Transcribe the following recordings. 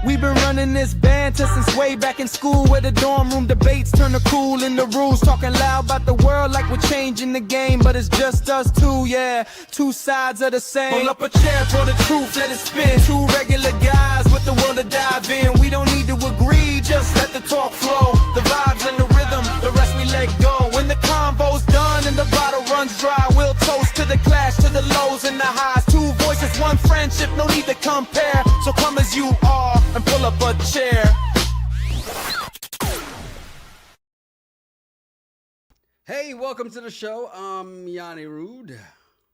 We've been running this band since way back in school, where the dorm room debates turn to cool in the rules. Talking loud about the world like we're changing the game, but it's just us two, yeah, two sides of the same. Pull up a chair for the truth, let it spin. Two regular guys with the world to dive in. We don't need to agree, just let the talk flow. The vibes and the rhythm, the rest we let go. When the convo's done and the bottle runs dry, we'll toast to the clash, to the lows and the highs. Two voices, one friendship, no need to compare. So come as you are and pull up a chair. Hey, welcome to the show. I'm Yanni Rude.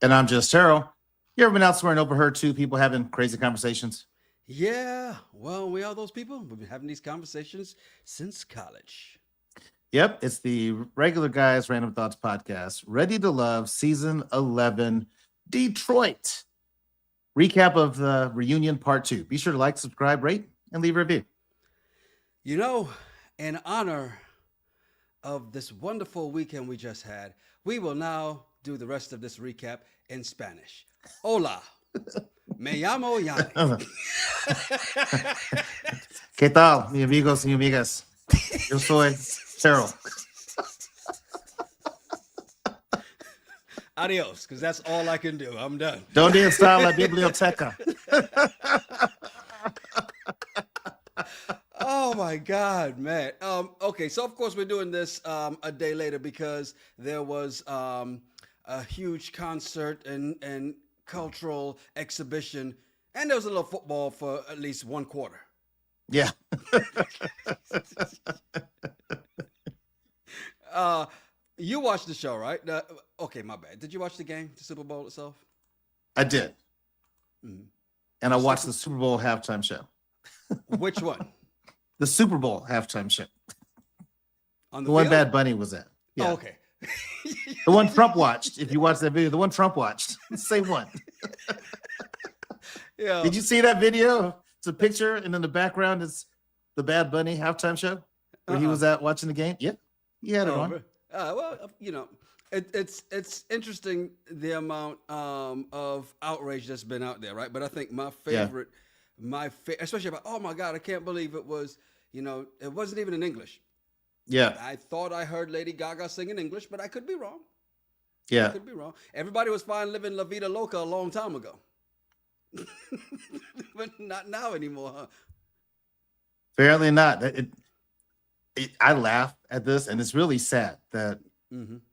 And I'm just Terrell. You ever been out somewhere and overheard two people having crazy conversations? Yeah, well, we are those people. We've been having these conversations since college. Yep, it's the Regular Guys Random Thoughts Podcast, Ready to Love, Season 11, Detroit. Recap of the reunion part 2. Be sure to like, subscribe, rate, and leave a review. You know, in honor of this wonderful weekend we just had, we will now do the rest of this recap in Spanish. Hola, me llamo Yanni. ¿Qué tal, mis amigos y amigas? Yo soy Terrell. Adios, because that's all I can do. I'm done. Donde está la biblioteca? Oh my God, man. Okay, so of course we're doing this a day later because there was a huge concert and cultural exhibition, and there was a little football for at least one quarter. Yeah. You watched the show, right? Okay, my bad. Did you watch the game, the Super Bowl itself? I did. Mm-hmm. And I watched the Super Bowl halftime show. Which one? The Super Bowl halftime show. On the one Bad Bunny was at. Yeah. Oh, okay. The one Trump watched. If you watch that video, the one Trump watched. The same one. Yeah. Did you see that video? It's a picture, and in the background is the Bad Bunny halftime show where he was at watching the game. Yeah. He had it on. Well, you know, it's interesting the amount of outrage that's been out there, right? But I think my favorite, especially about, oh my God, I can't believe it was, you know, it wasn't even in English. Yeah. I thought I heard Lady Gaga sing in English, but I could be wrong. Yeah. I could be wrong. Everybody was fine living La Vida Loca a long time ago. But not now anymore, huh? Apparently not. I laugh at this, and it's really sad that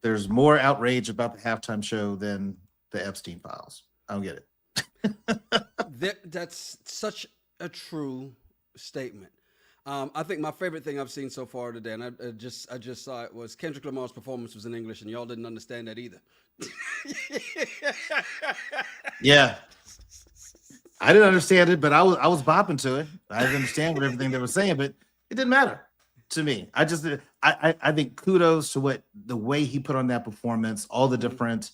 there's more outrage about the halftime show than the Epstein files. I don't get it. That's such a true statement. I think my favorite thing I've seen so far today, and I just saw it, was Kendrick Lamar's performance was in English, and y'all didn't understand that either. Yeah. I didn't understand it, but I was bopping to it. I didn't understand everything they were saying, but it didn't matter to me. I think kudos to the way he put on that performance, all the different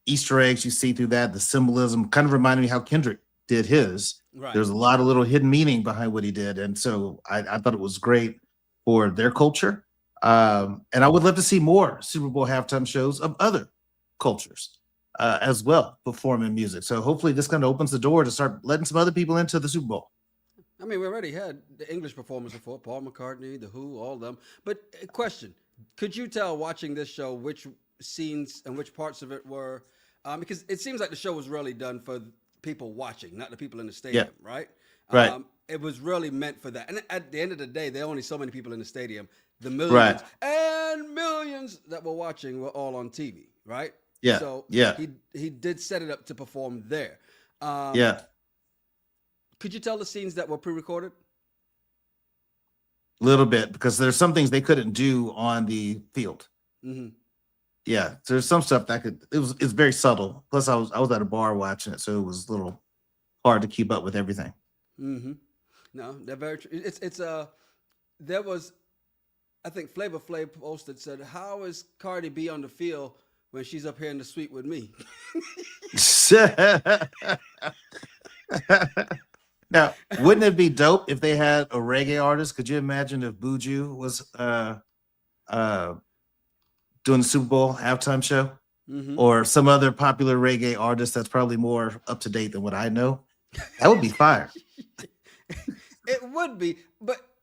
Easter eggs you see through that, the symbolism kind of reminded me how Kendrick did his. Right. There's a lot of little hidden meaning behind what he did. And so I thought it was great for their culture. And I would love to see more Super Bowl halftime shows of other cultures as well performing music. So hopefully this kind of opens the door to start letting some other people into the Super Bowl. I mean, we already had the English performers before, Paul McCartney, The Who, all of them. But question, could you tell watching this show which scenes and which parts of it were, because it seems like the show was really done for people watching, not the people in the stadium, right? Right. It was really meant for that. And at the end of the day, there are only so many people in the stadium. The millions and millions that were watching were all on TV, right? Yeah. So he did set it up to perform there. Yeah. Could you tell the scenes that were pre-recorded? A little bit, because there's some things they couldn't do on the field. Mm-hmm. Yeah, so there's some stuff that it's very subtle. Plus, I was at a bar watching it, so it was a little hard to keep up with everything. Mm-hmm. No, they're very true. There was, I think Flavor Flav posted, said, "How is Cardi B on the field when she's up here in the suite with me?" Now, wouldn't it be dope if they had a reggae artist? Could you imagine if Buju was doing the Super Bowl halftime show, or some other popular reggae artist that's probably more up to date than what I know? That would be fire. It would be,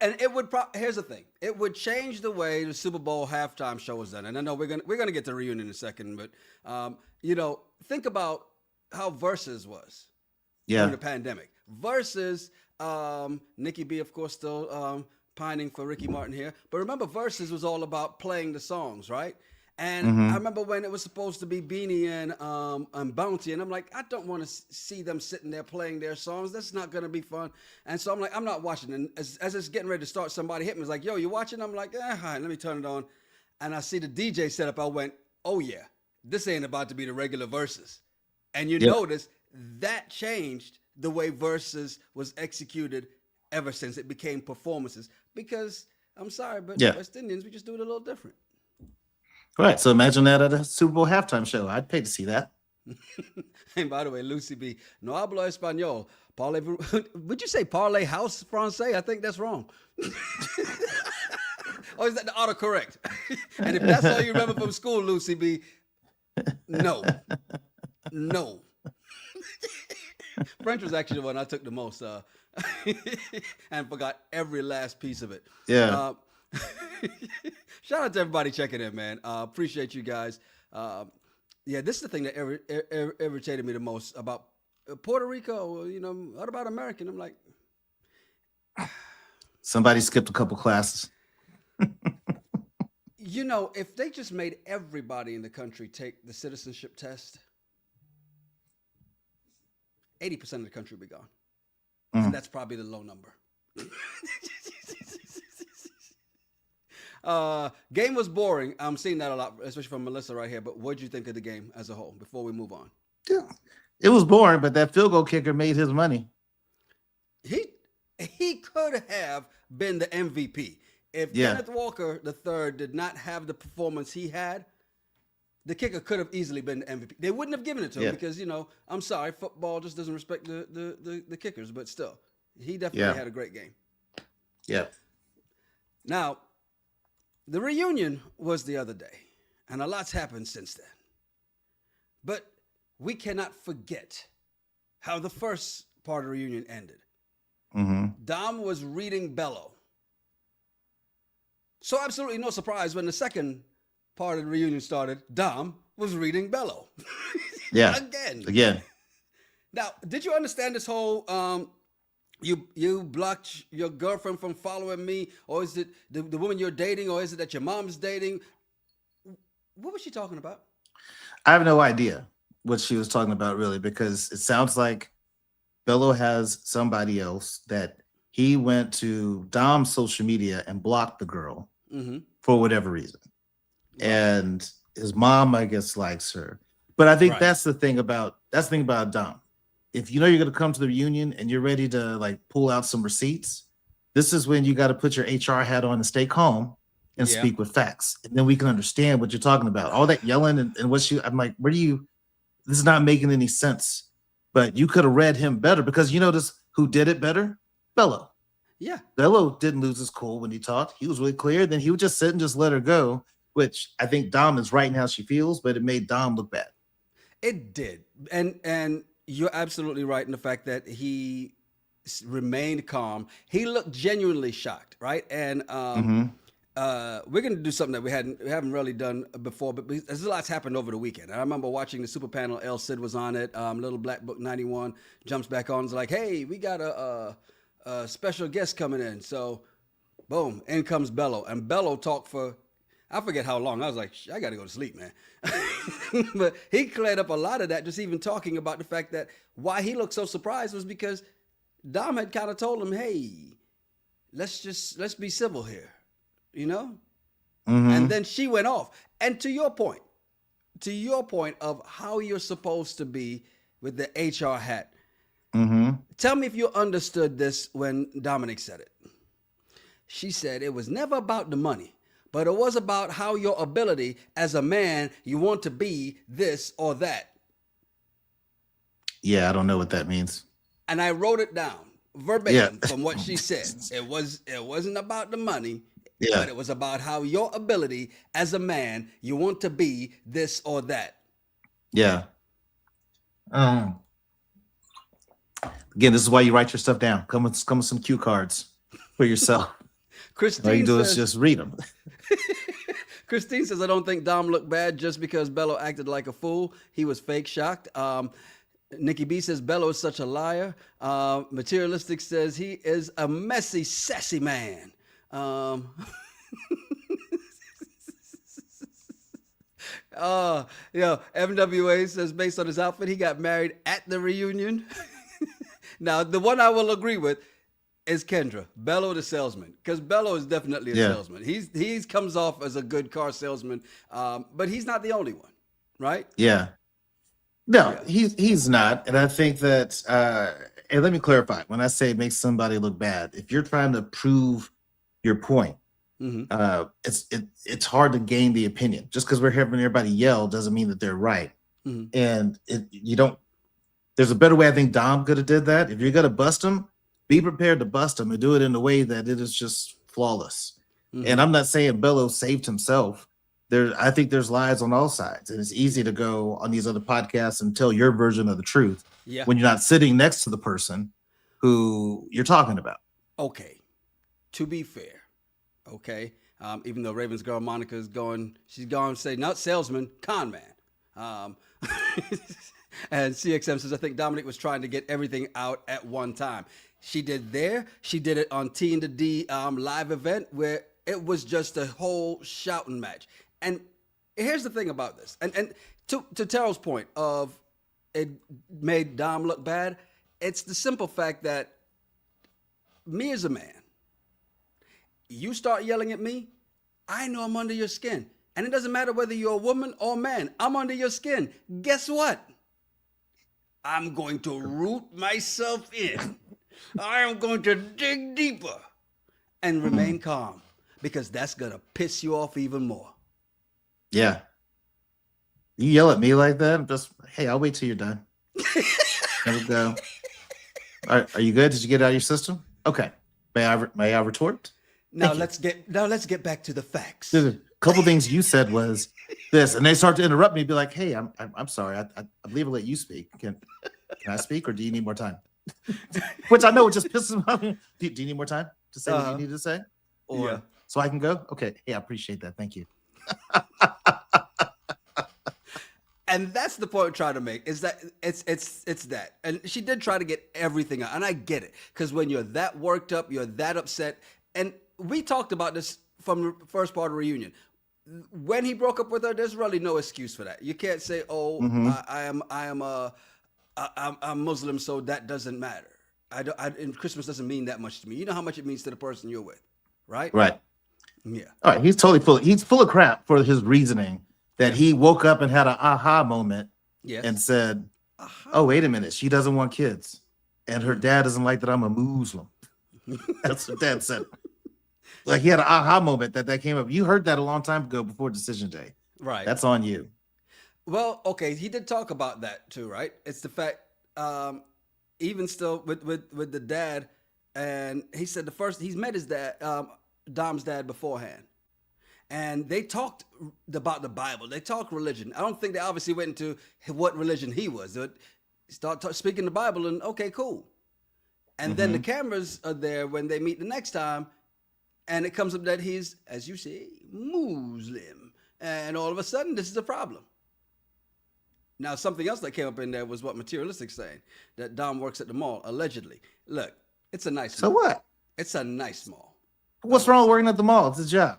and it would. Here's the thing: it would change the way the Super Bowl halftime show was done. And I know we're gonna get to the reunion in a second, but think about how Versus was during the pandemic. Versus, Nikki B, of course, still pining for Ricky Martin here. But remember, Versus was all about playing the songs, right? And I remember when it was supposed to be Beanie and Bounty, and I'm like, I don't want to see them sitting there playing their songs. That's not going to be fun. And so I'm like, I'm not watching. And as it's getting ready to start, somebody hit me. It's like, yo, you watching? I'm like, hi, let me turn it on. And I see the DJ setup. I went, oh, yeah, this ain't about to be the regular Versus. And you notice that changed the way Versus was executed ever since it became performances. Because I'm sorry, but West Indians, we just do it a little different. Right. So imagine that at a Super Bowl halftime show. I'd pay to see that. And by the way, Lucy B, no hablo español. Would you say parlez house français? I think that's wrong. Or is that the autocorrect? And if that's all you remember from school, Lucy B, no. French was actually the one I took the most and forgot every last piece of it. Yeah. Shout out to everybody checking in, man. Appreciate you guys. This is the thing that irritated me the most about Puerto Rico. What about American? I'm like, somebody skipped a couple classes. If they just made everybody in the country take the citizenship test, 80% of the country would be gone. And that's probably the low number. Game was boring. I'm seeing that a lot, especially from Melissa right here. But what did you think of the game as a whole before we move on? Yeah, it was boring, but that field goal kicker made his money. He could have been the MVP. If Kenneth Walker III did not have the performance he had, the kicker could have easily been the MVP. They wouldn't have given it to him because, I'm sorry, football just doesn't respect the kickers. But still, he definitely had a great game. Yeah. Now, the reunion was the other day, and a lot's happened since then. But we cannot forget how the first part of the reunion ended. Dom was reading Bello. So absolutely no surprise when the second part of the reunion started, Dom was reading Bello. Yeah. Again. Now, did you understand this whole you blocked your girlfriend from following me, or is it the woman you're dating, or is it that your mom's dating? What was she talking about? I have no idea what she was talking about, really, because it sounds like Bello has somebody else that he went to Dom's social media and blocked the girl for whatever reason. Right. And his mom, I guess, likes her. But I think that's the thing about Dom. If you know you're going to come to the reunion and you're ready to pull out some receipts, this is when you got to put your HR hat on and stay calm and speak with facts. And then we can understand what you're talking about. All that yelling and I'm like, this is not making any sense. But you could have read him better, because you notice who did it better? Bello. Yeah. Bello didn't lose his cool when he talked. He was really clear. Then he would just sit and just let her go, which I think Dom is right in how she feels, but it made Dom look bad. It did. And you're absolutely right in the fact that he remained calm. He looked genuinely shocked, right? And we're going to do something that we haven't really done before, but there's a lot's happened over the weekend. I remember watching the Super Panel. El Cid was on it. Little Black Book 91 jumps back on. It's like, hey, we got a special guest coming in. So, boom, in comes Bello. And Bello talked for, I forget how long. I was like, I got to go to sleep, man. But he cleared up a lot of that, just even talking about the fact that why he looked so surprised was because Dom had kind of told him, hey, let's be civil here, And then she went off. And to your point of how you're supposed to be with the HR hat, tell me if you understood this when Dominic said it. She said it was never about the money, but it was about how your ability as a man, you want to be this or that. Yeah, I don't know what that means. And I wrote it down verbatim from what she said. It wasn't about the money, but it was about how your ability as a man, you want to be this or that. Yeah. Again, this is why you write your stuff down. Come with some cue cards for yourself. All Christine you do is says, just read them. Christine says, I don't think Dom looked bad just because Bello acted like a fool. He was fake shocked. Nikki B says, Bello is such a liar. Materialistic says, he is a messy, sassy man. MWA says, based on his outfit, he got married at the reunion. Now, the one I will agree with is Kendra, Bello the salesman, because Bello is definitely a salesman. He's comes off as a good car salesman, but he's not the only one, right? Yeah. No, he's not. And I think that, and let me clarify, when I say it makes somebody look bad, if you're trying to prove your point, it's hard to gain the opinion. Just because we're hearing everybody yell doesn't mean that they're right. And there's a better way. I think Dom could have did that. If you're going to bust him, be prepared to bust him and do it in a way that it is just flawless. And I'm not saying Bello saved himself. I think there's lies on all sides, and it's easy to go on these other podcasts and tell your version of the truth when you're not sitting next to the person who you're talking about. Okay, to be fair, even though Ravens girl Monica is she's going to say not salesman, con man. And CXM says, I think Dominic was trying to get everything out at one time. She did it on T and the D live event where it was just a whole shouting match. And here's the thing about this. And to Terrell's point of it made Dom look bad, it's the simple fact that me as a man, you start yelling at me, I know I'm under your skin. And it doesn't matter whether you're a woman or a man, I'm under your skin. Guess what? I'm going to root myself in. I am going to dig deeper and remain calm, because that's going to piss you off even more. Yeah. You yell at me like that, I'm just, hey, I'll wait till you're done. There we go. Are you good? Did you get it out of your system? Okay. May I retort? Now let's get back to the facts. There's a couple things you said was this, and they start to interrupt me, be like, hey, I'm sorry. I believe I'll let you speak. Can I speak, or do you need more time? Which I know it just pisses them off. Do you need more time to say what you need to say? Or so I can go? Okay. Hey, I appreciate that. Thank you. And that's the point I'm trying to make, is that it's that. And she did try to get everything out. And I get it. Because when you're that worked up, you're that upset. And we talked about this from the first part of the reunion. When he broke up with her, there's really no excuse for that. You can't say, I'm Muslim, so that doesn't matter. And Christmas doesn't mean that much to me. You know how much it means to the person you're with, right? Right. Yeah. All right. He's totally he's full of crap for his reasoning that he woke up and had an aha moment and said, oh, wait a minute. She doesn't want kids. And her dad doesn't like that I'm a Muslim. That's what Dad said. Like, he had an aha moment that came up. You heard that a long time ago before decision day. Right. That's on you. Well, okay, he did talk about that too, right? It's the fact, even still with the dad, and he said he's met his dad, Dom's dad beforehand, and they talked about the Bible. They talked religion. I don't think they obviously went into what religion he was. They start speaking the Bible, and okay, cool. And then the cameras are there when they meet the next time, and it comes up that he's, as you say, Muslim, and all of a sudden this is a problem. Now, something else that came up in there was what Materialistic's saying, that Dom works at the mall, allegedly. Look, it's a nice mall. So what? It's a nice mall. What's wrong with working at the mall? It's a job.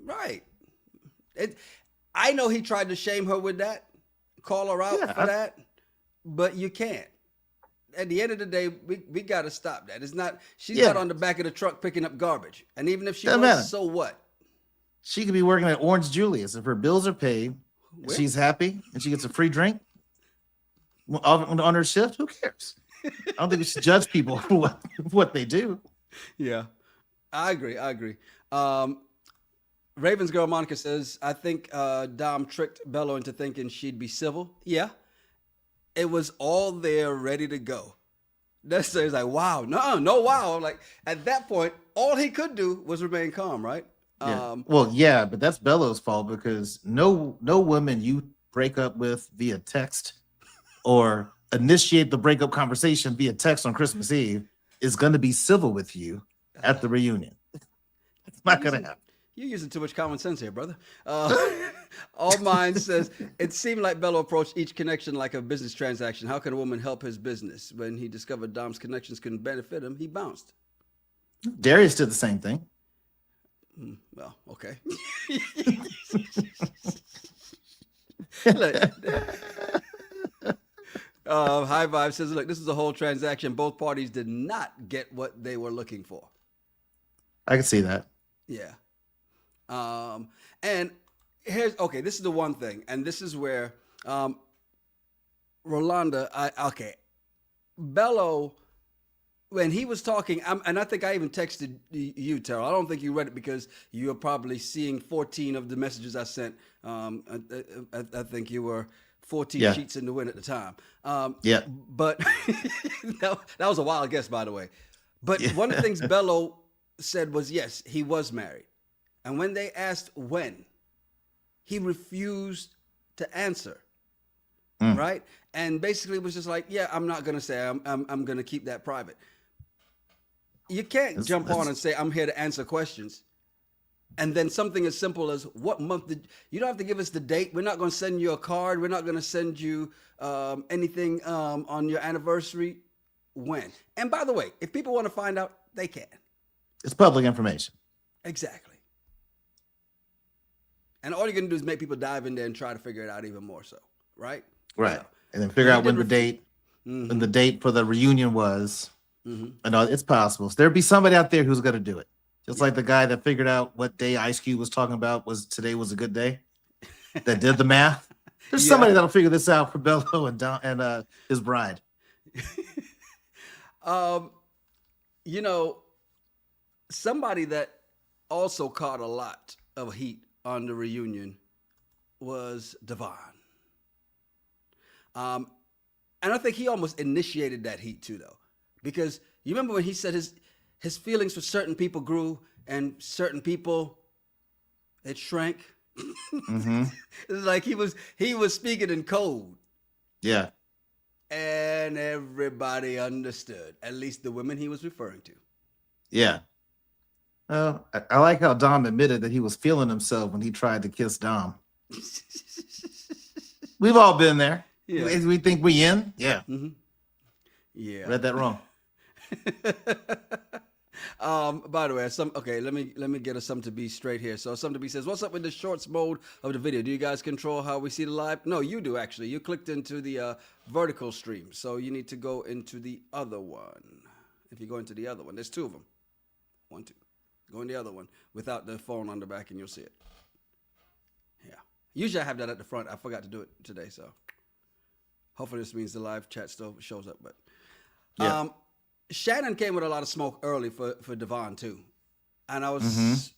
Right. I know he tried to shame her with that, call her out for that, but you can't. At the end of the day, we got to stop that. It's not, she's not on the back of the truck picking up garbage. And even if she was, so what? She could be working at Orange Julius. If her bills are paid, she's happy and she gets a free drink on her shift. Who cares? I don't think we should judge people for what they do. Yeah, I agree. Ravens girl Monica says, I think Dom tricked Bello into thinking she'd be civil. Yeah, it was all there ready to go. That's like, wow, no, wow. Like, at that point, all he could do was remain calm, right? Yeah. But that's Bello's fault, because no woman you break up with via text or initiate the breakup conversation via text on Christmas Eve is going to be civil with you at the reunion. It's not going to happen. You're using too much common sense here, brother. All Mine says, it seemed like Bello approached each connection like a business transaction. How can a woman help his business? When he discovered Dom's connections couldn't benefit him, he bounced. Darius did the same thing. Well, okay. Look, High Vibe says, look, this is a whole transaction. Both parties did not get what they were looking for. I can see that. Yeah. And here's, okay, this is the one thing, and this is where Rolanda, Bello, when he was talking, and I think I even texted you, Terrell. I don't think you read it because you were probably seeing 14 of the messages I sent. I think you were 14 sheets in the wind at the time. Yeah. But that was a wild guess, by the way. But one of the things Bello said was, yes, he was married. And when they asked when, he refused to answer. Right? And basically was just like, yeah, I'm not going to say, I'm going to keep that private. You can't jump on and say, I'm here to answer questions. And then something as simple as what month did you don't have to give us the date. We're not going to send you a card. We're not going to send you anything on your anniversary. When? And by the way, if people want to find out, they can. It's public information. Exactly. And all you're going to do is make people dive in there and try to figure it out even more so. Right? Right. So, and then figure out when the date for the reunion was. And it's possible. So there'd be somebody out there who's going to do it. Just like the guy that figured out what day Ice Cube was talking about today was a good day. That did the math. There's somebody that'll figure this out for Bello and his bride. You know, somebody that also caught a lot of heat on the reunion was Devon. And I think he almost initiated that heat too, though, because you remember when he said his feelings for certain people grew and certain people, it shrank. It's like he was speaking in code. Yeah. And everybody understood, at least the women he was referring to. Yeah. I like how Dom admitted that he was feeling himself when he tried to kiss Dom. We've all been there. Yeah. We think we in. Yeah. Yeah. Read that wrong. By the way, let me get us something to be straight here. So something to be says, what's up with the shorts mode of the video? Do you guys control how we see the live? No, you do actually. You clicked into the vertical stream, so you need to go into the other one. If you go into the other one, there's two of them. 1, 2. Go in the other one without the phone on the back, and you'll see it. Yeah. Usually I have that at the front. I forgot to do it today, so hopefully this means the live chat still shows up. But Shannon came with a lot of smoke early for Devon too. And I was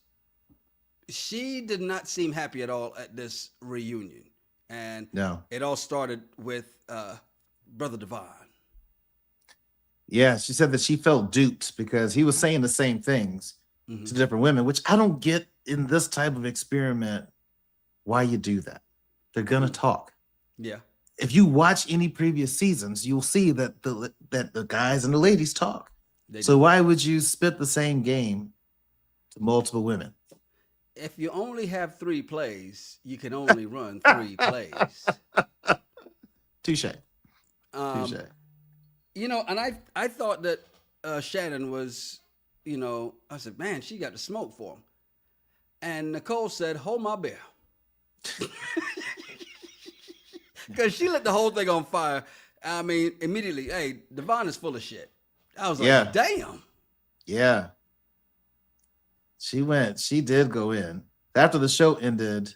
she did not seem happy at all at this reunion. And it all started with Brother Devon. Yeah, she said that she felt duped because he was saying the same things to different women, which I don't get in this type of experiment why you do that. They're gonna talk. Yeah. If you watch any previous seasons, you'll see that the guys and the ladies talk. So why would you spit the same game to multiple women? If you only have 3 plays, you can only run 3 plays. Touche. Touche. You know, and I thought that Shannon was, you know, I said, man, she got the smoke for him. And Nicole said, hold my beer. Because she lit the whole thing on fire. I mean, immediately, hey, Devon is full of shit. I was like, damn. Yeah. She did go in. After the show ended,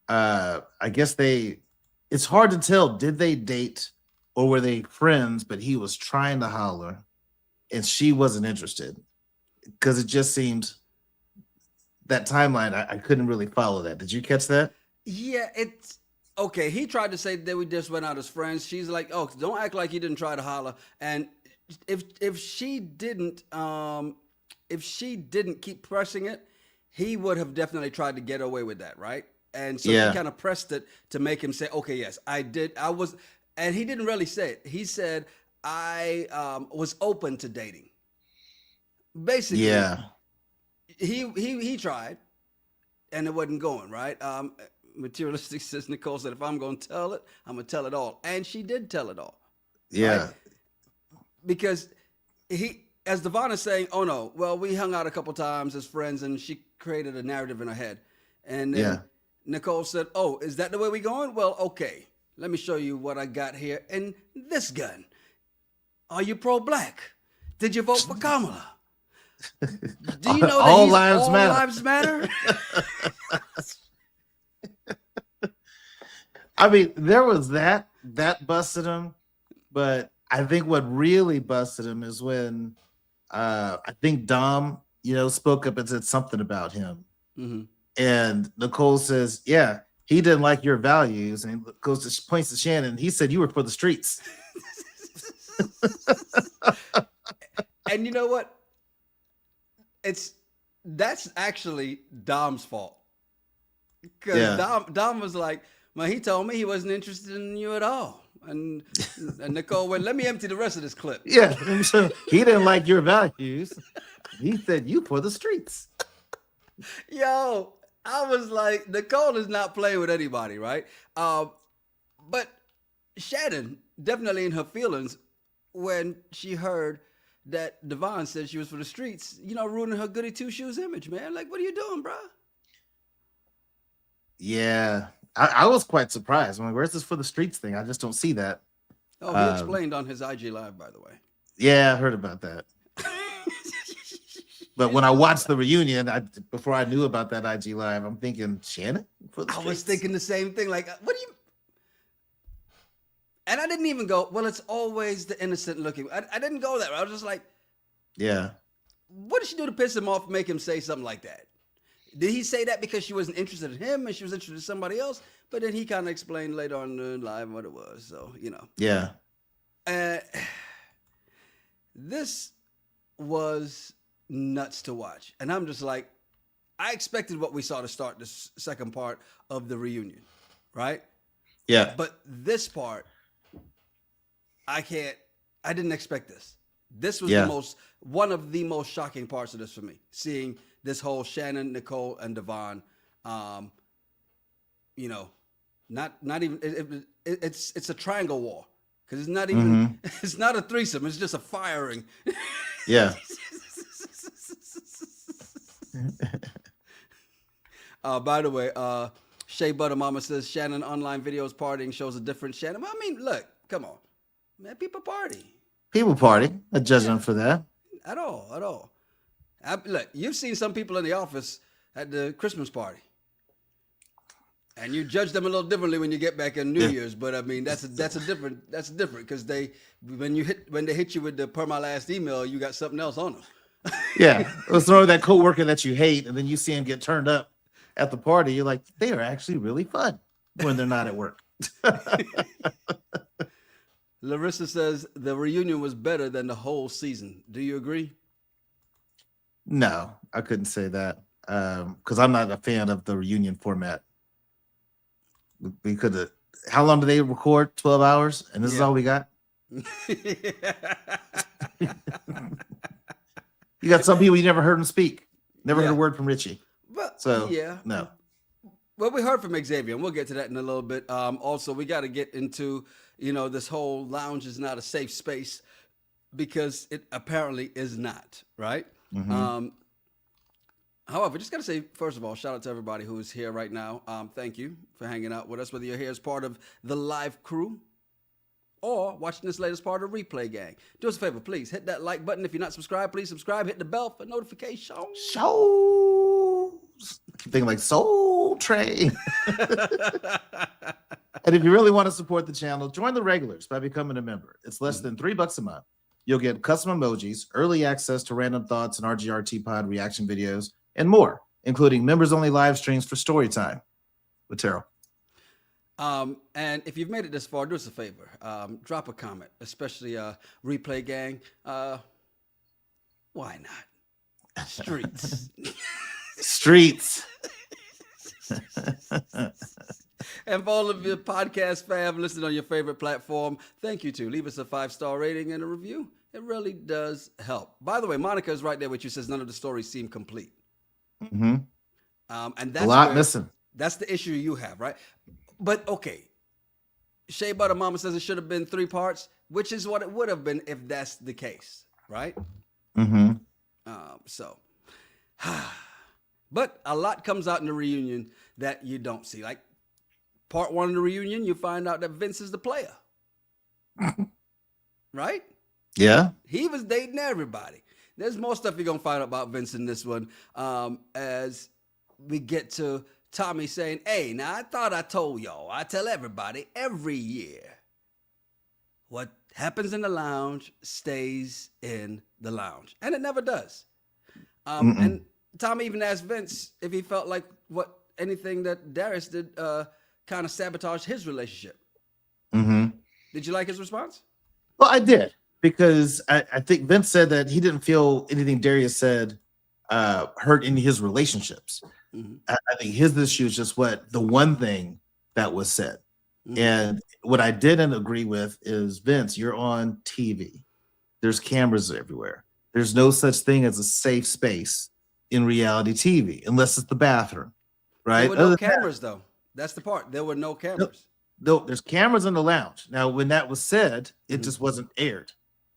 I guess it's hard to tell, did they date or were they friends, but he was trying to holler and she wasn't interested. Because it just seemed, that timeline, I couldn't really follow that. Did you catch that? Yeah, it's, okay, he tried to say that we just went out as friends. She's like, oh, don't act like you didn't try to holler. And if she didn't keep pressing it, he would have definitely tried to get away with that, right? And so he kind of pressed it to make him say, okay, yes, I did. And he didn't really say it. He said, I was open to dating. Basically, Yeah. he tried, and it wasn't going right. Materialistic says, Nicole said, if I'm going to tell it, I'm going to tell it all. And she did tell it all. Yeah. Right? Because as Devon is saying, oh no, well, we hung out a couple times as friends, and she created a narrative in her head. And then Nicole said, oh, is that the way we going? Well, okay, let me show you what I got here in this gun. Are you pro-black? Did you vote for Kamala? Do you know that All he's lives all matter. lives matter? I mean, there was that busted him, but I think what really busted him is when I think Dom, spoke up and said something about him. Mm-hmm. And Nicole says, yeah, he didn't like your values. And he points to Shannon. He said you were for the streets. And you know what? That's actually Dom's fault. Because Dom was like, well, he told me he wasn't interested in you at all. And Nicole went, let me empty the rest of this clip. Yeah. So he didn't like your values. He said you for the streets. Yo, I was like, Nicole is not playing with anybody, right? But Shannon, definitely in her feelings, when she heard that Devon said she was for the streets, ruining her goody two-shoes image, man. Like, what are you doing, bro? Yeah. I was quite surprised. I'm like, where's this for the streets thing? I just don't see that. Oh, he explained on his IG Live, by the way. Yeah, I heard about that. But when I watched the reunion, before I knew about that IG Live, I'm thinking, Shannon? For the I was streets? thinking the same thing. Like, what do you... And I didn't even go, well, it's always the innocent looking. I didn't go that way. I was just like, yeah. What did she do to piss him off, make him say something like that? Did he say that because she wasn't interested in him and she was interested in somebody else? But then he kind of explained later on the live what it was. So, Yeah. This was nuts to watch. And I'm just like, I expected what we saw to start this second part of the reunion, right? Yeah. But this part, I didn't expect this. This was one of the most shocking parts of this for me, seeing this whole Shannon, Nicole, and Devon, not even, it's a triangle war. Because it's not even, it's not a threesome. It's just a firing. Yeah. By the way, Shea Butter Mama says Shannon online videos partying shows a different Shannon. Well, I mean, look, come on, man, people party. People party. I judge them for that. At all. Look, you've seen some people in the office at the Christmas party, and you judge them a little differently when you get back in New Year's. But I mean, that's different because when they hit you with the per my last email, you got something else on them. Yeah, it was sort of that coworker that you hate, and then you see him get turned up at the party. You're like, they are actually really fun when they're not at work. Larissa says the reunion was better than the whole season. Do you agree? No, I couldn't say that because I'm not a fan of the reunion format. We could have. How long do they record? 12 hours, and this is all we got. You got some people you never heard them speak, never heard a word from Richie. But So no. Well, we heard from Xavier, and we'll get to that in a little bit. Also, we got to get into, this whole lounge is not a safe space because it apparently is not, right? However, just got to say, first of all, shout out to everybody who is here right now. Thank you for hanging out with us, whether you're here as part of the live crew or watching this latest part of Replay Gang. Do us a favor, please. Hit that like button. If you're not subscribed, please subscribe. Hit the bell for notifications. Shows. Keep thinking like Soul Train. And if you really want to support the channel, join the regulars by becoming a member. It's less than $3 a month. You'll get custom emojis, early access to random thoughts and RGRT pod reaction videos, and more, including members-only live streams for story time with Terrell. And if you've made it this far, do us a favor. Drop a comment, especially Replay Gang. Why not? Streets. Streets. And for all of your podcast fam listening on your favorite platform, thank you too. Leave us a 5-star rating and a review. It really does help. By the way, Monica is right there with you. Says none of the stories seem complete. Mm-hmm. And that's A lot missing. That's the issue you have, right? But okay, Shea Butter Mama says it should have been 3 parts, which is what it would have been if that's the case, right? Mm-hmm. But a lot comes out in the reunion that you don't see. Like part 1 of the reunion, you find out that Vince is the player, right? Yeah. He was dating everybody. There's more stuff you're gonna find out about Vince in this one, as we get to Tommy saying, "Hey, now I thought I told y'all. I tell everybody every year. What happens in the lounge stays in the lounge," and it never does. And Tommy even asked Vince if he felt like anything that Darius did kind of sabotaged his relationship. Mm-hmm. Did you like his response? Well, I did, because I think Vince said that he didn't feel anything Darius said hurt any of his relationships. Mm-hmm. I think his issue is just the one thing that was said. Mm-hmm. And what I didn't agree with is, Vince, you're on TV. There's cameras everywhere. There's no such thing as a safe space in reality TV, unless it's the bathroom, right? There were no cameras, though. That's the part. There were no cameras. No, there's cameras in the lounge. Now, when that was said, it just wasn't aired.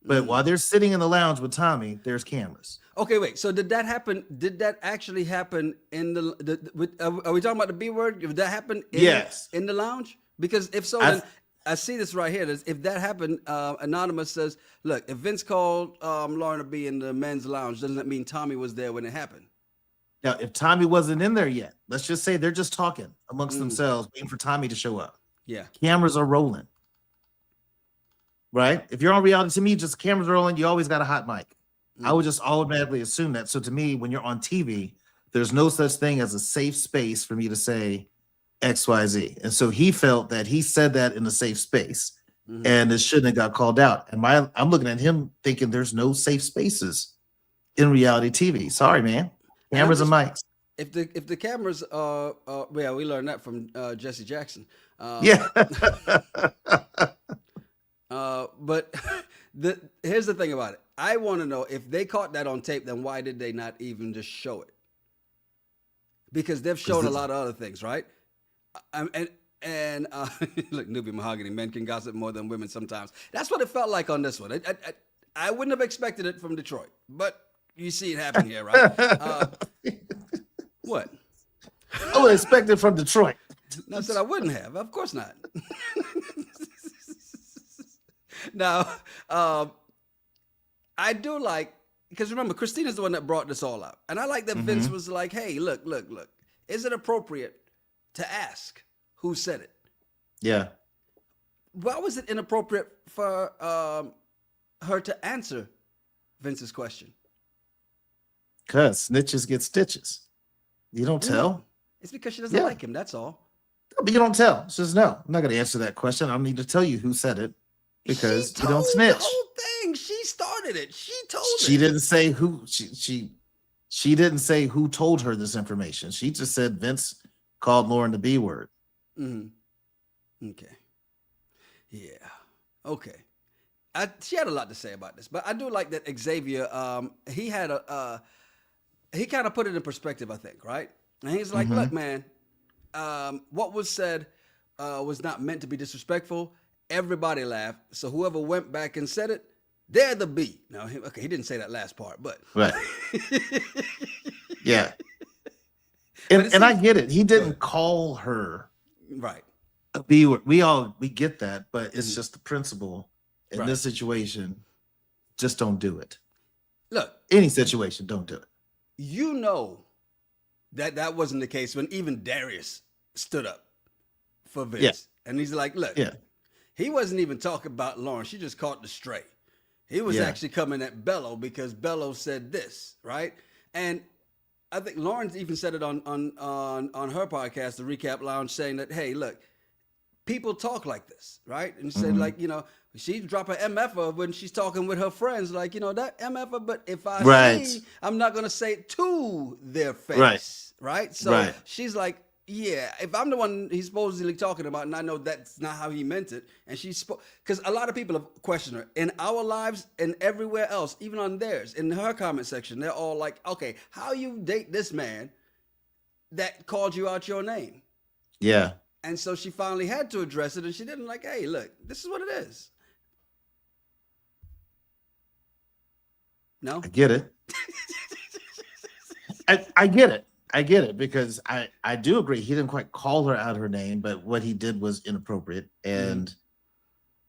But while they're sitting in the lounge with Tommy, there's cameras. Okay, wait. So did that happen? Did that actually happen in are we talking about the B word? Did that happen in the lounge? Because if so, then I see this right here. If that happened, Anonymous says, look, if Vince called Lauren to be in the men's lounge, doesn't that mean Tommy was there when it happened? Now, if Tommy wasn't in there yet, let's just say they're just talking amongst themselves, waiting for Tommy to show up. Yeah. Cameras are rolling. Right? If you're on reality, to me, just cameras rolling, you always got a hot mic. I would just automatically assume that. So to me, when you're on TV, there's no such thing as a safe space for me to say XYZ. And so he felt that he said that in a safe space, and it shouldn't have got called out. And I'm looking at him thinking there's no safe spaces in reality TV. Sorry, man. Cameras and mics. If the cameras are we learned that from Jesse Jackson. Yeah. But here's the thing about it. I want to know, if they caught that on tape, then why did they not even just show it? Because they've shown a lot of other things, right? And look, Newbie Mahogany, men can gossip more than women sometimes. That's what it felt like on this one. I wouldn't have expected it from Detroit, but you see it happen here, right? What? I would expect it from Detroit. No, I said I wouldn't have. Of course not. Now, I do like, because remember, Christina's the one that brought this all up. And I like that Vince was like, hey, look. Is it appropriate to ask who said it? Yeah. Why was it inappropriate for her to answer Vince's question? Because snitches get stitches. You don't tell. It's because she doesn't like him, that's all. But you don't tell. It's just, no, I'm not going to answer that question. I don't need to tell you who said it, because you don't snitch. The whole thing. She started it. She told it. She didn't say who. She didn't say who told her this information. She just said Vince called Lauren the B word. Mm-hmm. Okay. Yeah. Okay. She had a lot to say about this, but I do like that Xavier. He had he kind of put it in perspective, I think, right? And he's like, look, man, what was said was not meant to be disrespectful. Everybody laughed. So whoever went back and said it, they're the B. Now, he didn't say that last part, but. Right. Yeah. And I get it. He didn't call her right a B word. We get that, but it's just the principle in this situation. Just don't do it. Look. Any situation, don't do it. You know that wasn't the case when even Darius stood up for Vince. Yeah. And he's like, look, he wasn't even talking about Lauren. She just caught the stray. He was actually coming at Bello because Bello said this, right? And I think Lauren's even said it on her podcast, the Recap Lounge, saying that, hey, look, people talk like this, right? And she said, like, you know, she drop a MFer when she's talking with her friends, like, you know, that MFer, but if I see, I'm not going to say it to their face, right? So she's like, Yeah, if I'm the one he's supposedly talking about, and I know that's not how he meant it, and because a lot of people have questioned her in our lives and everywhere else, even on theirs, in her comment section, they're all like, "Okay, how you date this man that called you out your name?" Yeah. And so she finally had to address it, and she didn't like, "Hey, look, this is what it is." No, I get it. I get it. I get it because I do agree. He didn't quite call her out her name, but what he did was inappropriate. And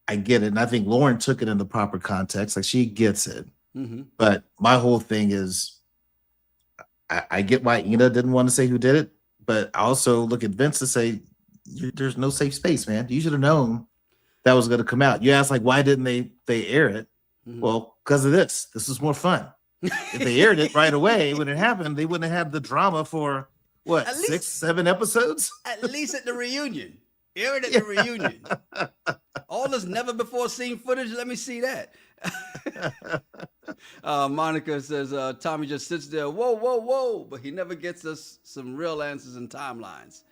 I get it. And I think Lauren took it in the proper context. Like she gets it. But my whole thing is I get why Ina didn't want to say who did it, but I also look at Vince to say, there's no safe space, man. You should have known that was going to come out. You asked, like, why didn't they air it? Well, because of this. This is more fun. If they aired it right away when it happened, they wouldn't have the drama for what, At least- 6, 7 episodes? At least at the reunion. Air it at the reunion. All this never before seen footage. Let me see that. Monica says Tommy just sits there, whoa, whoa, whoa, but he never gets us some real answers and timelines.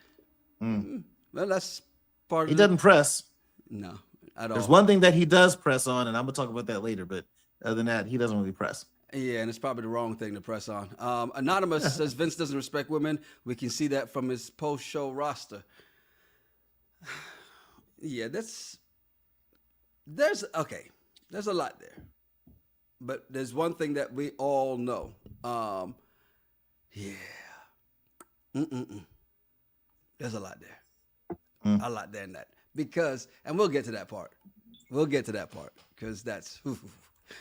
Well, that's part of He doesn't press. No, at all. There's one thing that he does press on, and I'm gonna talk about that later, but other than that, he doesn't really press. Yeah, and it's probably the wrong thing to press on. Anonymous says Vince doesn't respect women. We can see that from his post-show roster. Yeah, there's a lot there. But there's one thing that we all know. There's a lot there. A lot there in that. Because, and we'll get to that part. Because that's, all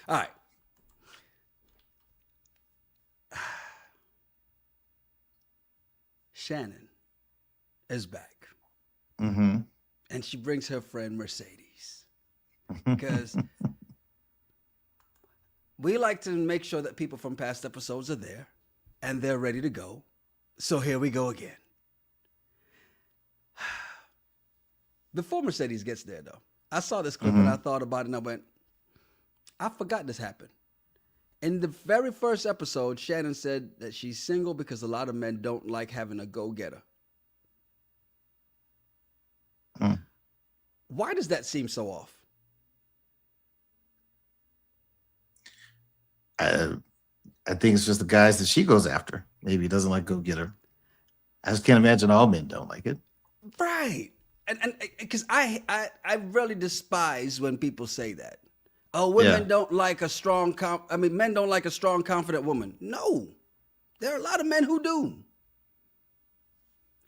right. Shannon is back. And she brings her friend Mercedes. Because we like to make sure that people from past episodes are there and they're ready to go. So here we go again. Before Mercedes gets there, though, I saw this clip and I thought about it and I went, I forgot this happened. In the very first episode, Shannon said that she's single because a lot of men don't like having a go-getter. Why does that seem so off? I think it's just the guys that she goes after. Maybe he doesn't like go-getter. I just can't imagine all men don't like it. Right. And because I really despise when people say that. Oh, women don't like a strong, men don't like a strong, confident woman. No, there are a lot of men who do.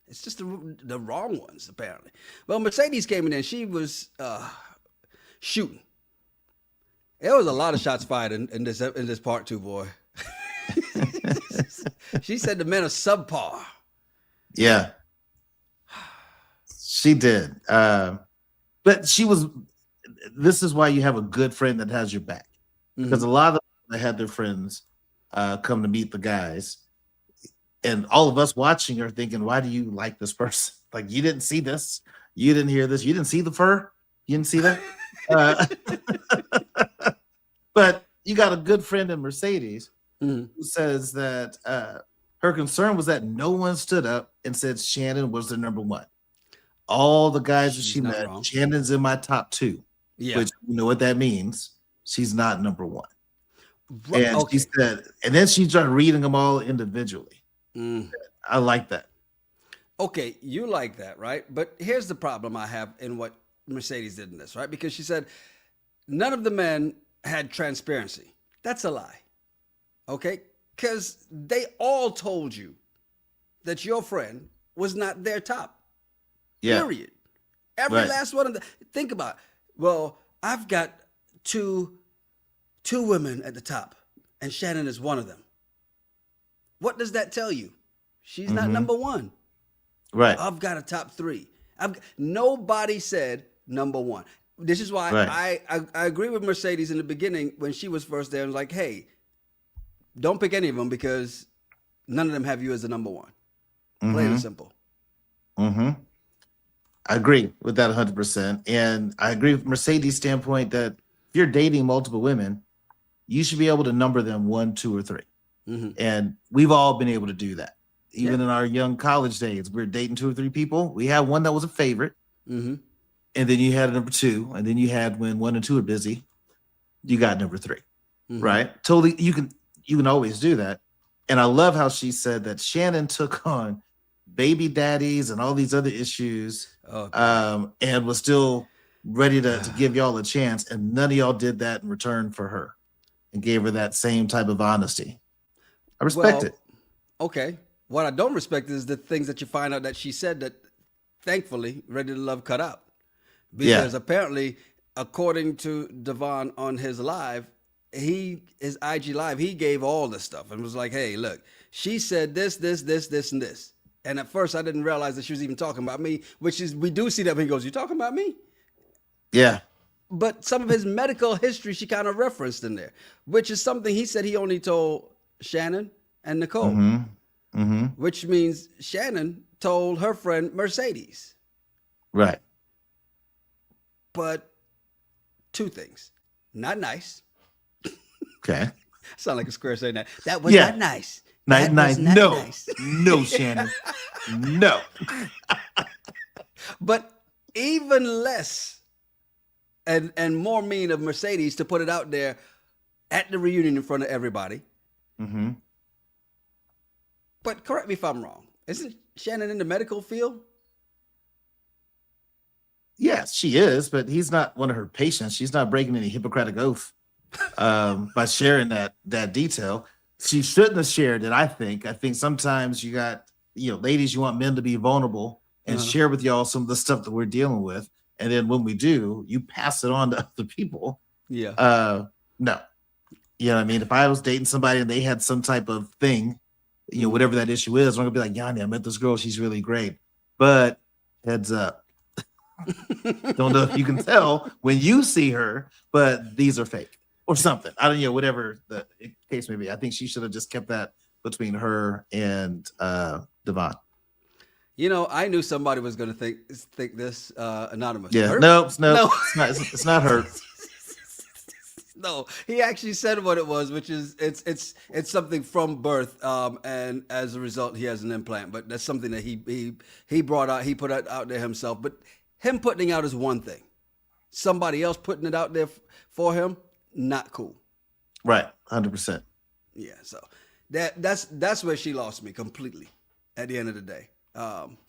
It's just the wrong ones, apparently. Well, Mercedes came in and she was shooting. There was a lot of shots fired in this part two, boy. She said the men are subpar. Yeah, she did. But she was. This is why you have a good friend that has your back, because a lot of them that had their friends come to meet the guys, and all of us watching are thinking, "Why do you like this person? Like, you didn't see this, you didn't hear this, you didn't see the fur, you didn't see that." But you got a good friend in Mercedes who says that her concern was that no one stood up and said Shannon was the number one. All the guys that she met, wrong. Shannon's in my top 2. Yeah. Which you know what that means. She's not number one. And she said, and then she started reading them all individually. I like that. Okay, you like that, right? But here's the problem I have in what Mercedes did in this, right? Because she said none of the men had transparency. That's a lie. Okay? Because they all told you that your friend was not their top. Yeah. Period. Every last one of them. Think about it. Well, I've got two women at the top, and Shannon is one of them. What does that tell you? She's not number one. Right. I've got a top 3. Nobody said number one. This is why I agree with Mercedes in the beginning when she was first there and was like, hey, don't pick any of them because none of them have you as the number one. Plain and simple. I agree with that 100%. And I agree with Mercedes' standpoint that if you're dating multiple women, you should be able to number them 1, 2, or 3. And we've all been able to do that. even in our young college days, we were dating 2 or 3 people. We had one that was a favorite, Mm-hmm. and then you had a number 2, and then you had when 1 and 2 are busy, you got number 3, Mm-hmm. right? Totally, you can always do that. And I love how she said that Shannon took on baby daddies and all these other issues, and was still ready to give y'all a chance, and none of y'all did that in return for her and gave her that same type of honesty. I respect it. Okay. What I don't respect is the things that you find out that she said that, thankfully, Ready to Love cut out. Because apparently, according to Devon on his live, his IG live, he gave all the stuff and was like, hey, look, she said this, and this. And at first I didn't realize that she was even talking about me, which is, we do see that when he goes, you talking about me? Yeah. But some of his medical history, she kind of referenced in there, which is something he said he only told Shannon and Nicole, which means Shannon told her friend Mercedes. Right. But 2 things, not nice. Okay. Sound like a square saying that. That was not nice. Nice. No, nice. no, Shannon. No. But even less and more mean of Mercedes to put it out there at the reunion in front of everybody. Mm-hmm. But correct me if I'm wrong. Isn't Shannon in the medical field? Yes, she is, but he's not one of her patients. She's not breaking any Hippocratic oath by sharing that detail. She shouldn't have shared it, I think. I think sometimes you got, ladies, you want men to be vulnerable and share with y'all some of the stuff that we're dealing with. And then when we do, you pass it on to other people. Yeah. No. You know what I mean? If I was dating somebody and they had some type of thing, whatever that issue is, I'm going to be like, Yanni, I met this girl. She's really great. But heads up. Don't know if you can tell when you see her, but these are fake or something. I don't know, whatever the case may be. I think she should have just kept that between her and Devon. I knew somebody was going to think this anonymous. Yeah, no, it's not her. No, he actually said what it was, which is it's something from birth, and as a result, he has an implant. But that's something that he brought out. He put it out there himself. But him putting it out is one thing. Somebody else putting it out there for him, not cool. Right, 100%. Yeah, so that's where she lost me completely. At the end of the day.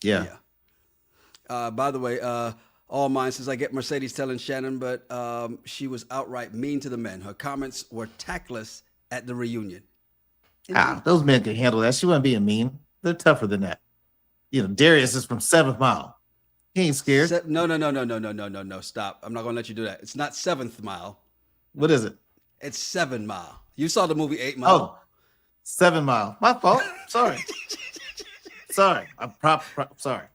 Yeah. By the way, all mine says I get Mercedes telling Shannon, but she was outright mean to the men. Her comments were tactless at the reunion. Those men can handle that. She wasn't being mean. They're tougher than that. Darius is from 7th Mile. He ain't scared. No. Stop. I'm not going to let you do that. It's not 7th Mile. What is it? It's 7 Mile. You saw the movie 8 Mile. Oh, 7 Mile. My fault. Sorry. Sorry. I'm sorry.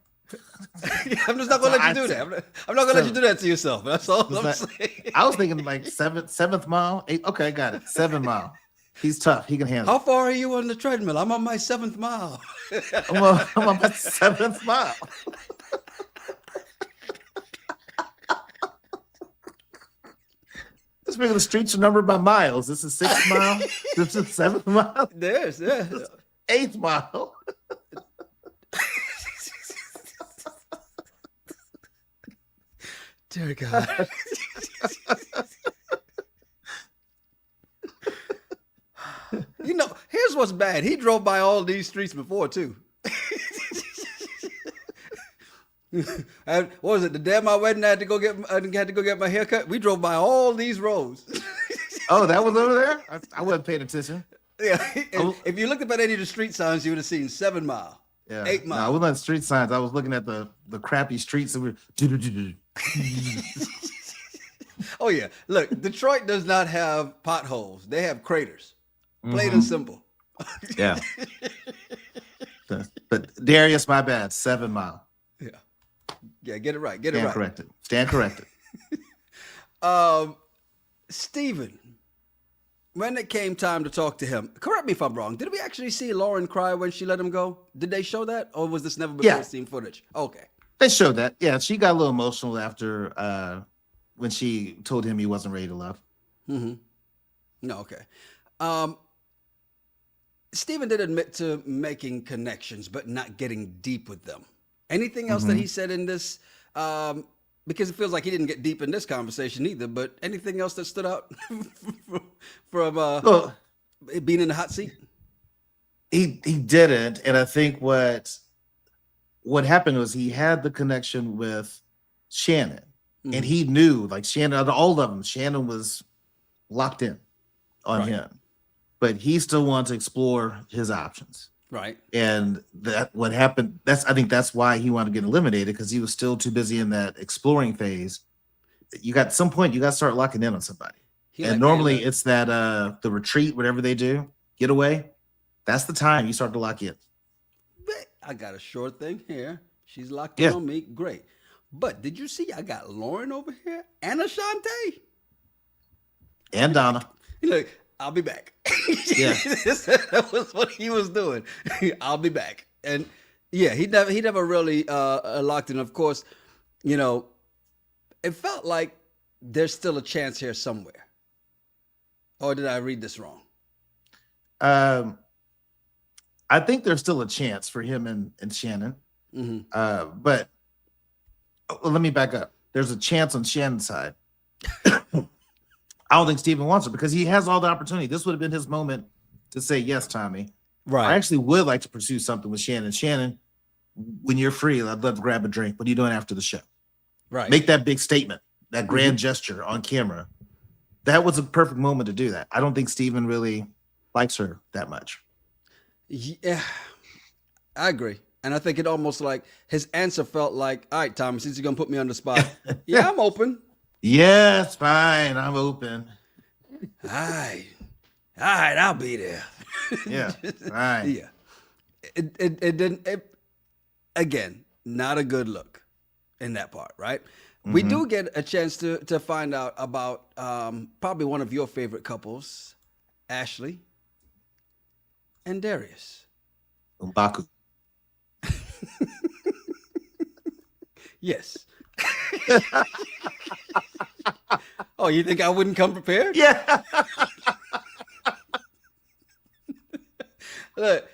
I'm just not going to let you do that. I'm not going to let you do that to yourself. That's all I'm saying. I was thinking like 7th Mile. 8. Okay, got it. 7 Mile. He's tough. He can handle it. How far are you on the treadmill? I'm on my 7th mile. I'm on my 7th mile. This the streets are numbered by miles. This is 6th mile. This is 7th mile. There's 8th mile. Dear God. Here's what's bad. He drove by all these streets before too. And what was it? The day of my wedding, I had to go get my haircut. We drove by all these roads. Oh, that was over there? I wasn't paying attention. Yeah. If you looked up at any of the street signs, you would have seen 7 Mile. Yeah. 8 Mile. No, I wasn't on street signs. I was looking at the crappy streets that were. Oh yeah. Look, Detroit does not have potholes. They have craters. Plain and simple. Yeah. But Darius, my bad. 7 Mile. Yeah, get it right. Stand corrected. Steven, when it came time to talk to him, correct me if I'm wrong, did we actually see Lauren cry when she let him go? Did they show that? Or was this never before seen footage? Okay. They showed that. Yeah, she got a little emotional after when she told him he wasn't ready to love. Mm-hmm. No, okay. Stephen did admit to making connections, but not getting deep with them. Anything else Mm-hmm. that he said in this? Because it feels like he didn't get deep in this conversation either. But anything else that stood out from Well, being in the hot seat? he didn't, and I think what happened was he had the connection with Shannon, and he knew, like, Shannon, out of all of them, Shannon was locked in on Right. him, but he still wanted to explore his options. Right. And that what happened. I think that's why he wanted to get eliminated, because he was still too busy in that exploring phase. You got, at some point, you got to start locking in on somebody. He And let normally Kayla- it's that the retreat, whatever they do, getaway. That's the time you start to lock in. I got a short thing here. She's locked Yeah. in on me. Great. But did you see I got Lauren over here and Ashante? And Donna. Look, I'll be back. Yeah. That was what he was doing. I'll be back. And yeah, he never really locked in. Of course, you know, it felt like there's still a chance here somewhere. Or did I read this wrong? I think there's still a chance for him and Shannon. Mm-hmm. But let me back up. There's a chance on Shannon's side. I don't think Steven wants it, because he has all the opportunity. This would have been his moment to say, yes, Tommy. Right. I actually would like to pursue something with Shannon. Shannon, when you're free, I'd love to grab a drink. What are you doing after the show? Right. Make that big statement, that grand gesture on camera. That was a perfect moment to do that. I don't think Steven really likes her that much. Yeah, I agree. And I think it almost like his answer felt like, all right, Tommy, since you're going to put me on the spot, yeah, I'm open. Yes, fine. I'm open. All right, I'll be there. Yeah, right. Yeah. It didn't, again, not a good look in that part, right? We do get a chance to find out about probably one of your favorite couples, Ashley and Darius. Baku. Yes. Oh, you think I wouldn't come prepared? Yeah. Look,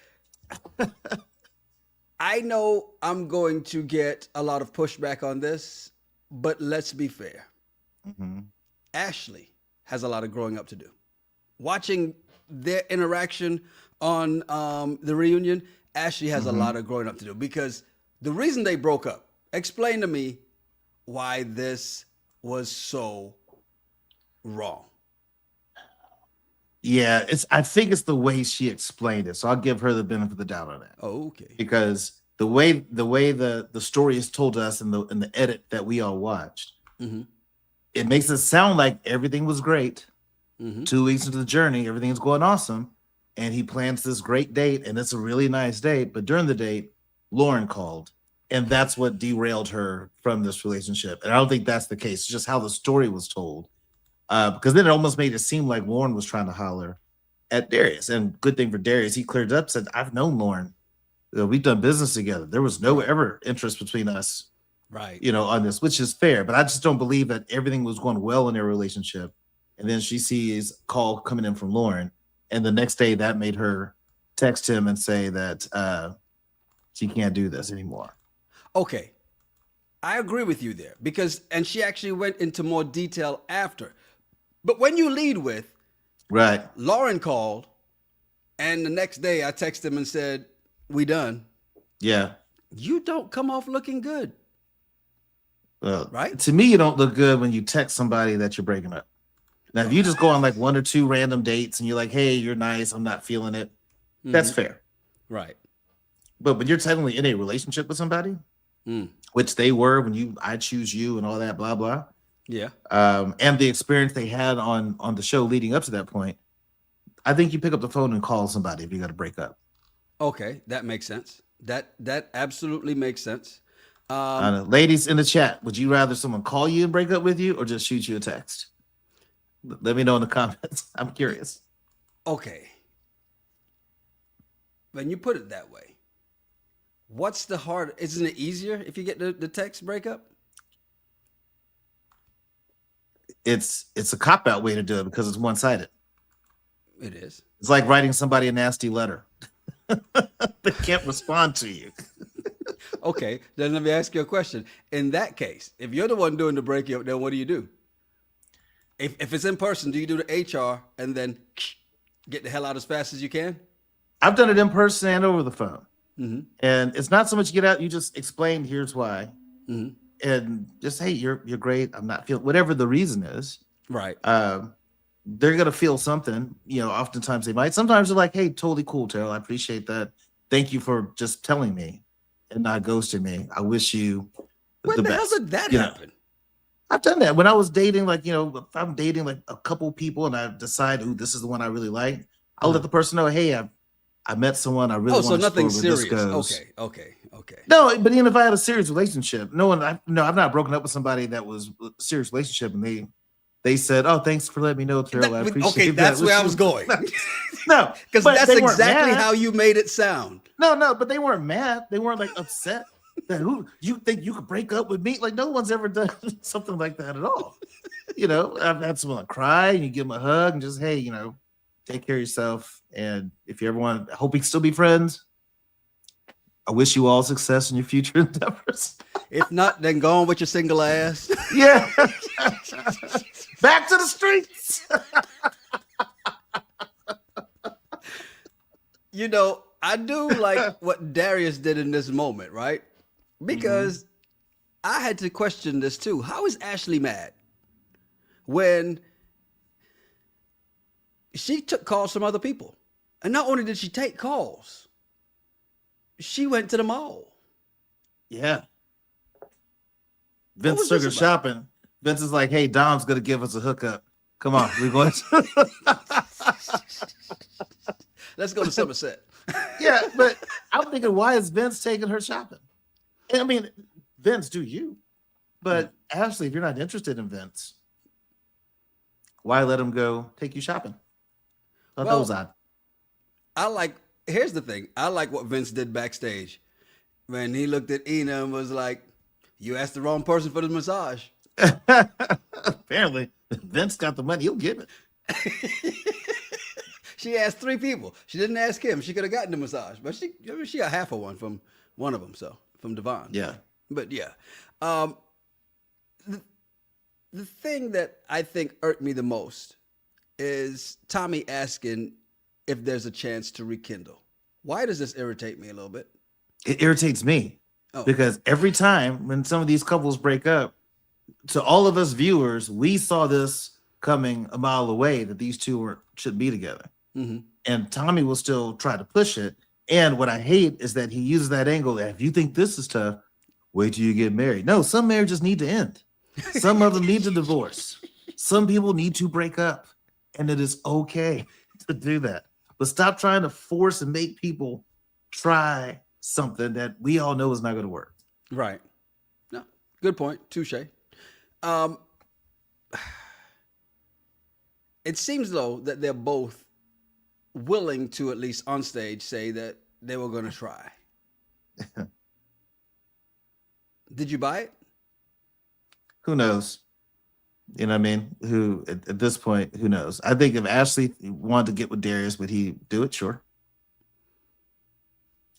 I know I'm going to get a lot of pushback on this, but let's be fair. Ashley has a lot of growing up to do. Watching their interaction on the reunion, Ashley has a lot of growing up to do, because the reason they broke up, explain to me why this was so wrong. Yeah, I think it's the way she explained it. So I'll give her the benefit of the doubt on that. Oh, okay. Because the way the story is told to us in the edit that we all watched, it makes it sound like everything was great. 2 weeks into the journey, everything's going awesome. And he plans this great date, and it's a really nice date. But during the date, Lauren called, and that's what derailed her from this relationship. And I don't think that's the case. It's just how the story was told. Because then it almost made it seem like Lauren was trying to holler at Darius. And good thing for Darius, he cleared up, said, I've known Lauren. We've done business together. There was no ever interest between us, Right. on this, which is fair. But I just don't believe that everything was going well in their relationship. And then she sees a call coming in from Lauren. And the next day that made her text him and say that she can't do this anymore. Okay. I agree with you there, and she actually went into more detail after. But when you lead with, Right. Lauren called, and the next day I texted him and said, we done. Yeah. You don't come off looking good. Well, Right? To me, you don't look good when you text somebody that you're breaking up. Now, if you just go on like 1 or 2 random dates and you're like, hey, you're nice, I'm not feeling it, that's fair. Right. But when you're technically in a relationship with somebody, which they were when I choose you and all that, blah, blah. Yeah. And the experience they had on the show leading up to that point, I think you pick up the phone and call somebody if you got to break up. Okay, that makes sense. That absolutely makes sense. Ladies in the chat, would you rather someone call you and break up with you or just shoot you a text? Let me know in the comments. I'm curious. Okay. When you put it that way, what's the hard? Isn't it easier if you get the text breakup? It's a cop-out way to do it because it's one-sided. It is. It's like writing somebody a nasty letter. they can't respond to you. Okay, then let me ask you a question. In that case, if you're the one doing the breakup, then what do you do? If it's in person, do you do the HR and then get the hell out as fast as you can? I've done it in person and over the phone. And it's not so much get out, you just explain, here's why. And just, hey, you're great. I'm not feeling whatever the reason is. Right. They're gonna feel something, oftentimes they might. Sometimes they're like, hey, totally cool, Terrell. I appreciate that. Thank you for just telling me and not ghosting me. I wish you when the the best. hell did that happen? I've done that when I was dating, like, if I'm dating like a couple people and I decide, ooh, this is the one I really like, I'll let the person know, hey, I met someone I really want so to nothing explore where this serious. goes. Okay. No, but even if I had a serious relationship, I've not broken up with somebody that was a serious relationship and they said, oh, thanks for letting me know, Terrell. I appreciate that. That's where I was going. No, because but that's they weren't exactly mad. how you made it sound. No, but they weren't mad. They weren't like upset. That who you think you could break up with me? Like no one's ever done something like that at all. I've had someone cry and you give them a hug and just, hey, take care of yourself. And if you ever want, I hope we can still be friends. I wish you all success in your future endeavors. If not, then go on with your single ass. Yeah. Back to the streets. I do like what Darius did in this moment, right? Because I had to question this too. How is Ashley mad when she took calls from other people? And not only did she take calls, she went to the mall. Yeah. What Vince was took this her about? shopping. Vince is like, hey, Dom's going to give us a hookup. Come on, we're going to. Let's go to Somerset. Yeah, but I'm thinking, why is Vince taking her shopping? I mean, Vince, do you? But Ashley, if you're not interested in Vince, why let him go take you shopping? Thought that was odd. Here's the thing. I like what Vince did backstage when he looked at Ina and was like, you asked the wrong person for the massage. Apparently, Vince got the money. He'll give it. She asked 3 people. She didn't ask him. She could have gotten the massage, but she got half of one from one of them. So from Devon. Yeah. But yeah, the thing that I think irked me the most is Tommy asking if there's a chance to rekindle. Why does this irritate me a little bit? It irritates me because every time when some of these couples break up, to all of us viewers, we saw this coming a mile away that these two should be together. And Tommy will still try to push it. And what I hate is that he uses that angle that if you think this is tough, wait till you get married. No, some marriages need to end. Some of them need to divorce. Some people need to break up. And it is okay to do that. But stop trying to force and make people try something that we all know is not going to work. Right. No, good point. Touche. It seems, though, that they're both willing to, at least on stage, say that they were going to try. Did you buy it? Who knows? You know what I mean? Who at this point, who knows? I think if Ashley wanted to get with Darius, would he do it? Sure.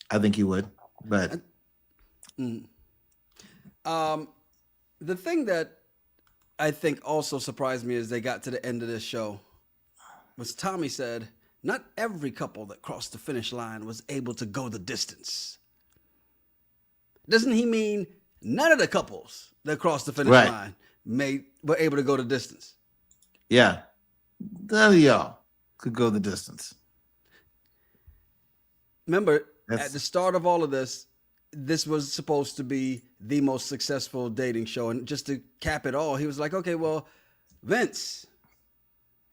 I think he would. But the thing that I think also surprised me as they got to the end of this show was Tommy said, not every couple that crossed the finish line was able to go the distance. Doesn't he mean none of the couples that crossed the finish line were able to go the distance? Yeah. None of y'all could go the distance. Remember, at the start of all of this, this was supposed to be the most successful dating show. And just to cap it all, he was like, okay, well, Vince,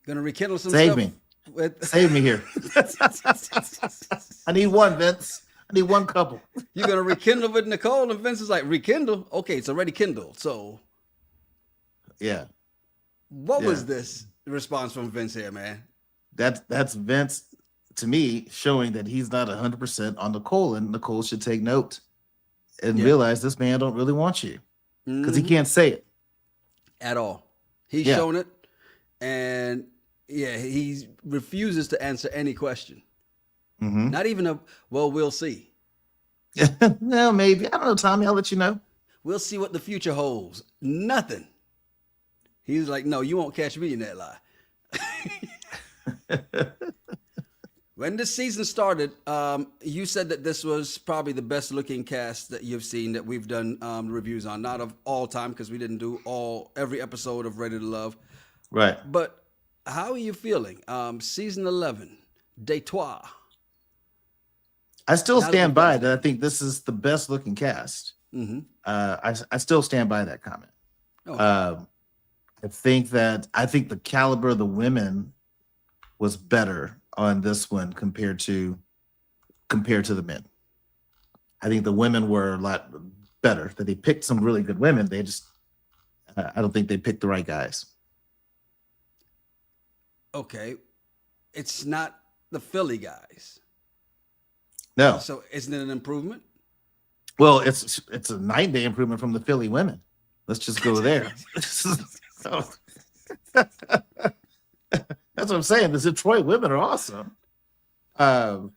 gonna rekindle some Save stuff. me. Save me here. I need one, Vince. I need one couple. You're gonna rekindle with Nicole, and Vince is like, rekindle? Okay, it's already kindled. So yeah. What was this response from Vince here, man? That's Vince, to me, showing that he's not 100% on Nicole, and Nicole should take note and realize this man don't really want you because he can't say it at all. He's shown it, and he refuses to answer any question. Mm-hmm. Not even a, well, we'll see. Well, maybe. I don't know, Tommy. I'll let you know. We'll see what the future holds. Nothing. He was like, no, you won't catch me in that lie. When this season started, you said that this was probably the best looking cast that you've seen that we've done reviews on. Not of all time, because we didn't do every episode of Ready to Love. Right. But how are you feeling? Season 11, Detroit. I still Now that stand we've by done that. I think this is the best looking cast. Mm-hmm. I still stand by that comment. Oh. I think the caliber of the women was better on this one compared to the men. I think the women were a lot better. That they picked some really good women. They just I don't think they picked the right guys. Okay. It's not the Philly guys. No. So isn't it an improvement? Well, it's a 9-day improvement from the Philly women. Let's just go there. So, that's what I'm saying. The Detroit women are awesome. The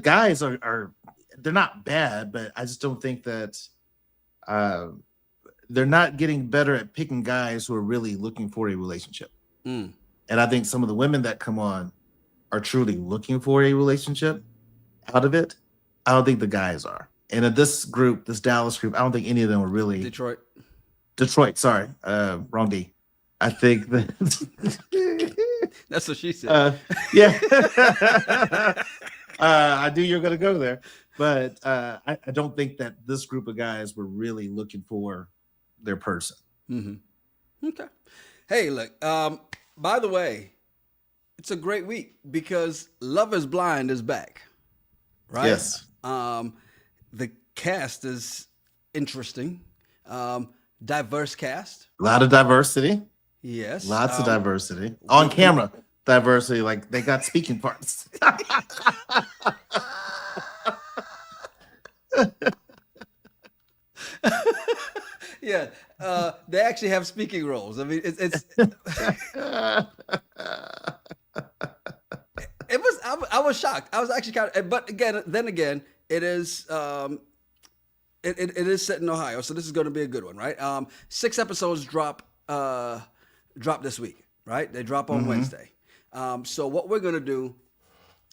guys are they're not bad, but I just don't think that they're not getting better at picking guys who are really looking for a relationship. Mm. And I think some of the women that come on are truly looking for a relationship out of it. I don't think the guys are. And in this group, this Dallas group, I don't think any of them are really Detroit, sorry. Wrong D. I think that That's what she said. yeah. I knew you were gonna go there. But I don't think that this group of guys were really looking for their person. Mm-hmm. Okay. Hey, look, by the way, it's a great week because Love is Blind is back. Right? Yes. The cast is interesting. Diverse cast. A lot of diversity. Yes. Lots of diversity. On camera diversity, like they got speaking parts. Yeah. They actually have speaking roles. I mean, it's it was I was shocked. I was actually kind of, but then again, it is it is set in Ohio, so this is going to be a good one, right? 6 episodes drop this week, right? They drop on Wednesday. So what we're going to do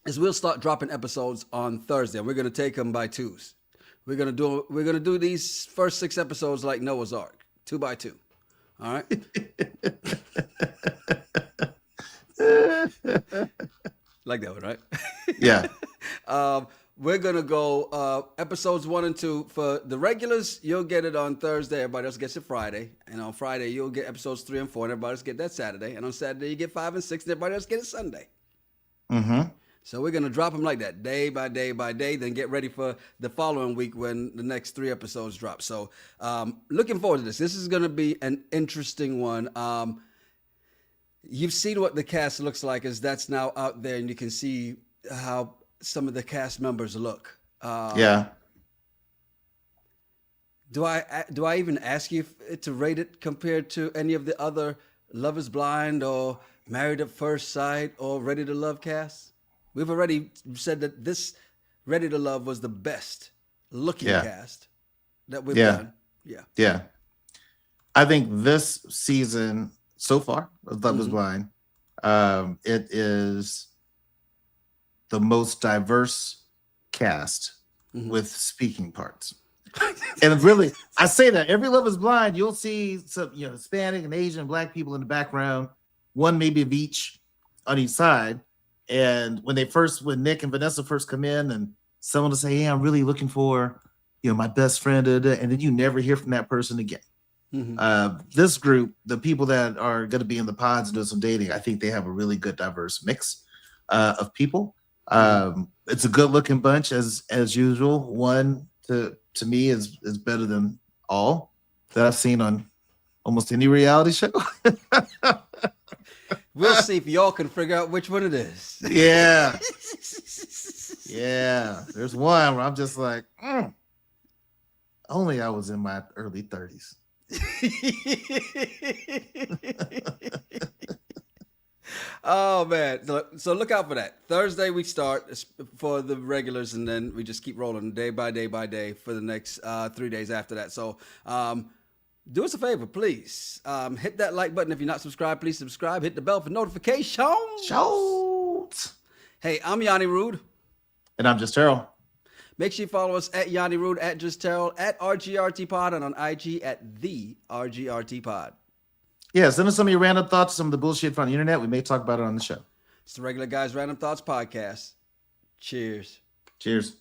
is we'll start dropping episodes on Thursday, and we're going to take them by twos. We're gonna do these first 6 episodes like Noah's Ark, 2 by 2. All right. Like that one, right? Yeah. We're gonna go episodes 1 and 2 for the regulars. You'll get it on Thursday. Everybody else gets it Friday, and on Friday you'll get episodes 3 and 4, and everybody else get that Saturday. And on Saturday you get 5 and 6, and everybody else get it Sunday. Mm-hmm. So we're gonna drop them like that, day by day by day. Then get ready for the following week when the next 3 episodes drop. So looking forward to this. This is gonna be an interesting one. You've seen what the cast looks like, as that's now out there, and you can see how some of the cast members look. Yeah. Do I even ask you to rate it compared to any of the other Love is Blind or Married at First Sight or Ready to Love casts? We've already said that this Ready to Love was the best looking cast that we've done. Yeah. Yeah. I think this season so far of Love is Blind, it is the most diverse cast with speaking parts. And really, I say that every Love is Blind, you'll see some, Hispanic and Asian and Black people in the background, one maybe of each on each side. And when Nick and Vanessa first come in, and someone will say, "Hey, I'm really looking for, my best friend," and then you never hear from that person again. This group, the people that are going to be in the pods and doing some dating, I think they have a really good diverse mix of people. It's a good looking bunch as usual. One to me is better than all that I've seen on almost any reality show. We'll see if y'all can figure out which one it is. Yeah. Yeah. There's one where I'm just like, only I was in my early 30s. Oh man! So look out for that. Thursday we start for the regulars, and then we just keep rolling day by day for the next 3 days after that. So do us a favor, please. Hit that like button if you're not subscribed. Please subscribe. Hit the bell for notifications. Shout. Hey, I'm Yanni Rude. And I'm just Terrell. Make sure you follow us at Yanni Rude, at Just Terrell, at RGRT Pod, and on IG at the RGRT Pod. Yeah, send us some of your random thoughts, some of the bullshit from the internet. We may talk about it on the show. It's the Regular Guys Random Thoughts Podcast. Cheers. Cheers.